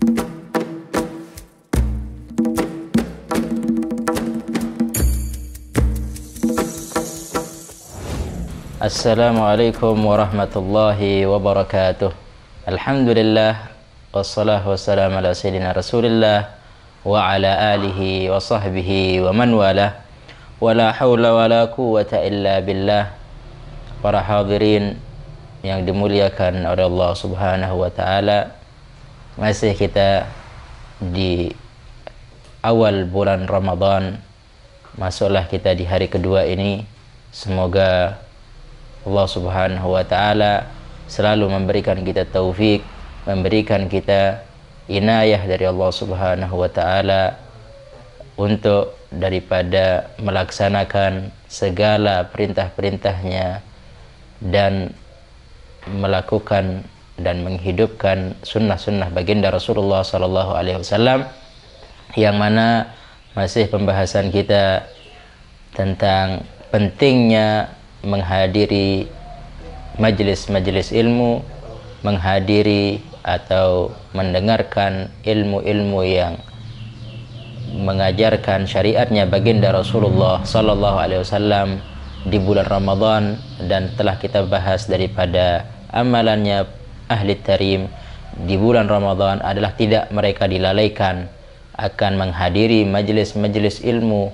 Assalamualaikum warahmatullahi wabarakatuh. Alhamdulillah wassalatu wassalamu ala sayyidina Rasulillah wa ala alihi wa sahbihi wa man wala. Wala hawla wala quwwata illa billah. Para hadirin yang dimuliakan oleh Allah Subhanahu wa taala, masih kita di awal bulan Ramadan. Masuklah kita di hari kedua ini. Semoga Allah Subhanahu wa taala selalu memberikan kita taufik, memberikan kita inayah dari Allah Subhanahu wa taala untuk daripada melaksanakan segala perintah-perintahnya dan melakukan dan menghidupkan sunnah-sunnah baginda Rasulullah sallallahu alaihi wasallam, yang mana masih pembahasan kita tentang pentingnya menghadiri majelis-majelis ilmu, menghadiri atau mendengarkan ilmu-ilmu yang mengajarkan syariatnya baginda Rasulullah sallallahu alaihi wasallam di bulan Ramadan. Dan telah kita bahas daripada amalannya ahli tarim di bulan Ramadan adalah tidak mereka dilalaikan akan menghadiri majelis-majelis ilmu,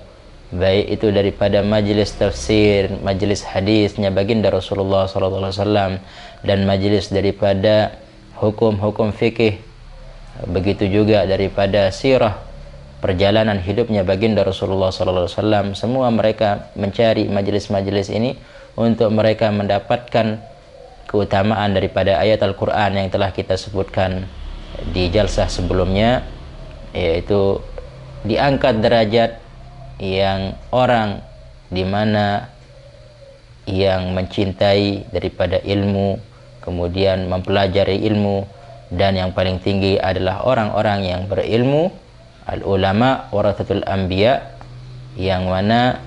baik itu daripada majelis tafsir, majelis hadisnya baginda Rasulullah SAW, dan majelis daripada hukum-hukum fikih, begitu juga daripada sirah, perjalanan hidupnya baginda Rasulullah SAW. Semua mereka mencari majelis-majelis ini untuk mereka mendapatkan keutamaan daripada ayat Al-Quran yang telah kita sebutkan di jalsah sebelumnya, yaitu diangkat derajat yang orang di mana yang mencintai daripada ilmu, kemudian mempelajari ilmu, dan yang paling tinggi adalah orang-orang yang berilmu, al-ulama warathatul anbiya, yang mana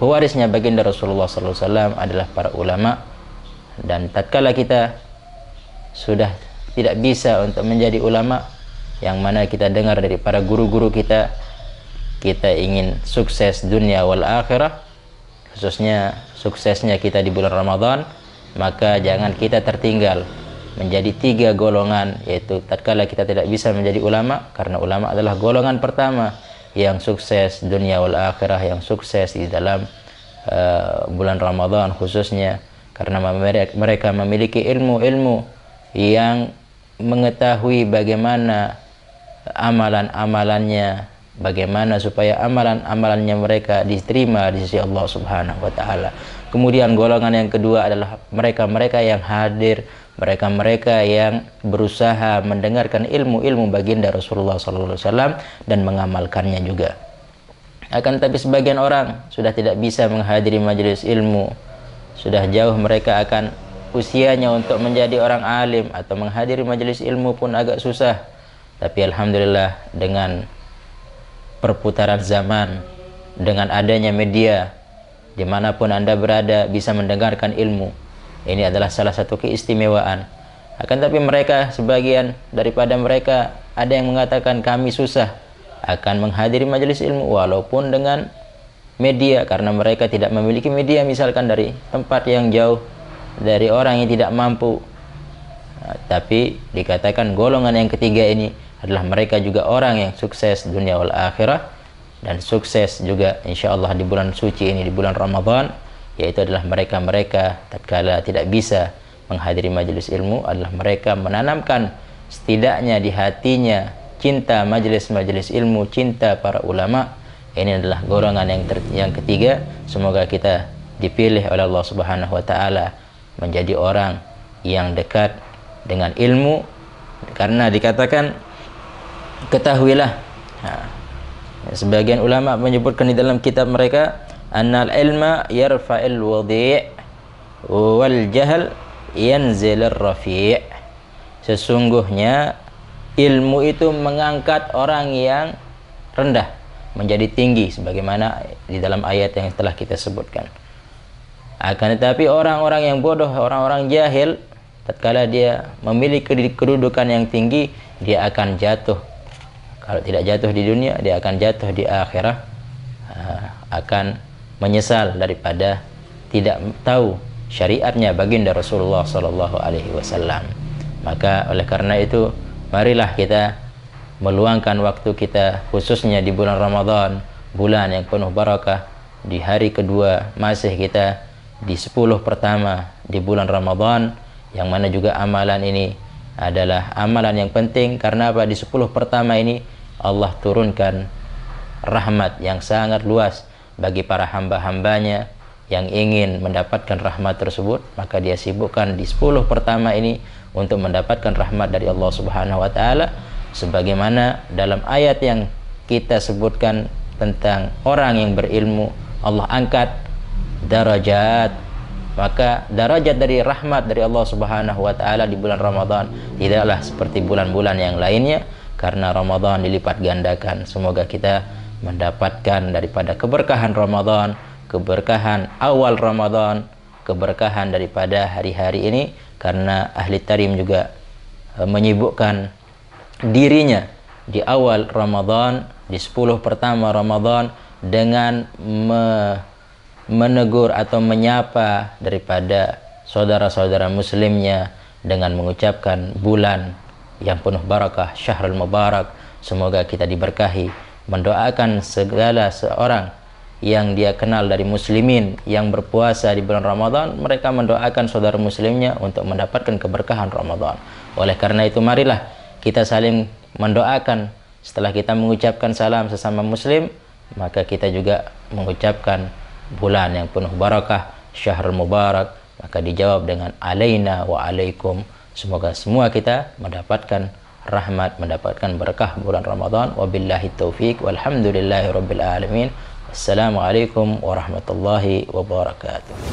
pewarisnya baginda Rasulullah SAW adalah para ulama. Dan tatkala kita sudah tidak bisa untuk menjadi ulama, yang mana kita dengar dari para guru-guru kita ingin sukses dunia wal akhirah, khususnya suksesnya kita di bulan Ramadan, maka jangan kita tertinggal menjadi tiga golongan, yaitu tatkala kita tidak bisa menjadi ulama, karena ulama adalah golongan pertama yang sukses dunia wal akhirah, yang sukses di dalam bulan Ramadan khususnya, karena mereka memiliki ilmu-ilmu yang mengetahui bagaimana amalan-amalannya, bagaimana supaya amalan-amalannya mereka diterima di sisi Allah Subhanahu wa taala. Kemudian golongan yang kedua adalah mereka-mereka yang hadir, mereka-mereka yang berusaha mendengarkan ilmu-ilmu baginda Rasulullah SAW dan mengamalkannya juga. Akan tetapi sebagian orang sudah tidak bisa menghadiri majelis ilmu, sudah jauh mereka akan usianya untuk menjadi orang alim atau menghadiri majelis ilmu pun agak susah. Tapi alhamdulillah, dengan perputaran zaman, dengan adanya media, dimanapun Anda berada bisa mendengarkan ilmu. Ini adalah salah satu keistimewaan. Akan tapi mereka, sebagian daripada mereka, ada yang mengatakan kami susah akan menghadiri majelis ilmu walaupun dengan media, karena mereka tidak memiliki media, misalkan dari tempat yang jauh, dari orang yang tidak mampu. Tapi dikatakan golongan yang ketiga ini adalah mereka juga orang yang sukses dunia wal akhirah, dan sukses juga insyaallah di bulan suci ini, di bulan Ramadan, yaitu adalah mereka-mereka tatkala tidak bisa menghadiri majelis ilmu adalah mereka menanamkan setidaknya di hatinya cinta majelis-majelis ilmu, cinta para ulama. Ini adalah golongan yang ketiga. Semoga kita dipilih oleh Allah Subhanahu wa taala menjadi orang yang dekat dengan ilmu, karena dikatakan ketahuilah, sebagian ulama menyebutkan di dalam kitab mereka, annal ilma yarfa'il wadi' wal jahl yanzilur rafi'. Sesungguhnya ilmu itu mengangkat orang yang rendah menjadi tinggi, sebagaimana di dalam ayat yang telah kita sebutkan. Akan tetapi orang-orang yang bodoh, orang-orang jahil, tatkala dia memiliki kedudukan yang tinggi, dia akan jatuh. Kalau tidak jatuh di dunia, dia akan jatuh di akhirat, akan menyesal daripada tidak tahu syariatnya baginda Rasulullah sallallahu alaihi wasallam. Maka oleh karena itu, marilah kita meluangkan waktu kita khususnya di bulan Ramadan, bulan yang penuh barakah, di hari kedua masih kita di 10 pertama di bulan Ramadan, yang mana juga amalan ini adalah amalan yang penting. Karena apa? Di 10 pertama ini Allah turunkan rahmat yang sangat luas bagi para hamba-hambanya yang ingin mendapatkan rahmat tersebut. Maka dia sibukkan di 10 pertama ini untuk mendapatkan rahmat dari Allah Subhanahu wa taala, sebagaimana dalam ayat yang kita sebutkan tentang orang yang berilmu, Allah angkat darajat. Maka darajat dari rahmat dari Allah Subhanahu wa taala di bulan Ramadan tidaklah seperti bulan-bulan yang lainnya, karena Ramadan dilipat gandakan. Semoga kita mendapatkan daripada keberkahan Ramadan, keberkahan awal Ramadan, keberkahan daripada hari-hari ini. Karena ahli tarim juga menyibukkan dirinya di awal Ramadan, di 10 pertama Ramadan, dengan menegur atau menyapa daripada saudara-saudara muslimnya dengan mengucapkan bulan yang penuh barakah, Syahrul Mubarak. Semoga kita diberkahi. Mendoakan segala seorang yang dia kenal dari muslimin yang berpuasa di bulan Ramadan, mereka mendoakan saudara muslimnya untuk mendapatkan keberkahan Ramadan. Oleh karena itu, marilah kita saling mendoakan. Setelah kita mengucapkan salam sesama muslim, maka kita juga mengucapkan bulan yang penuh barakah, Syahrul Mubarak. Maka dijawab dengan alaina wa alaikum. Semoga semua kita mendapatkan rahmat, mendapatkan berkah bulan Ramadan. Wabillahi taufiq walhamdulillahi rabbil alamin. Assalamualaikum warahmatullahi wabarakatuh.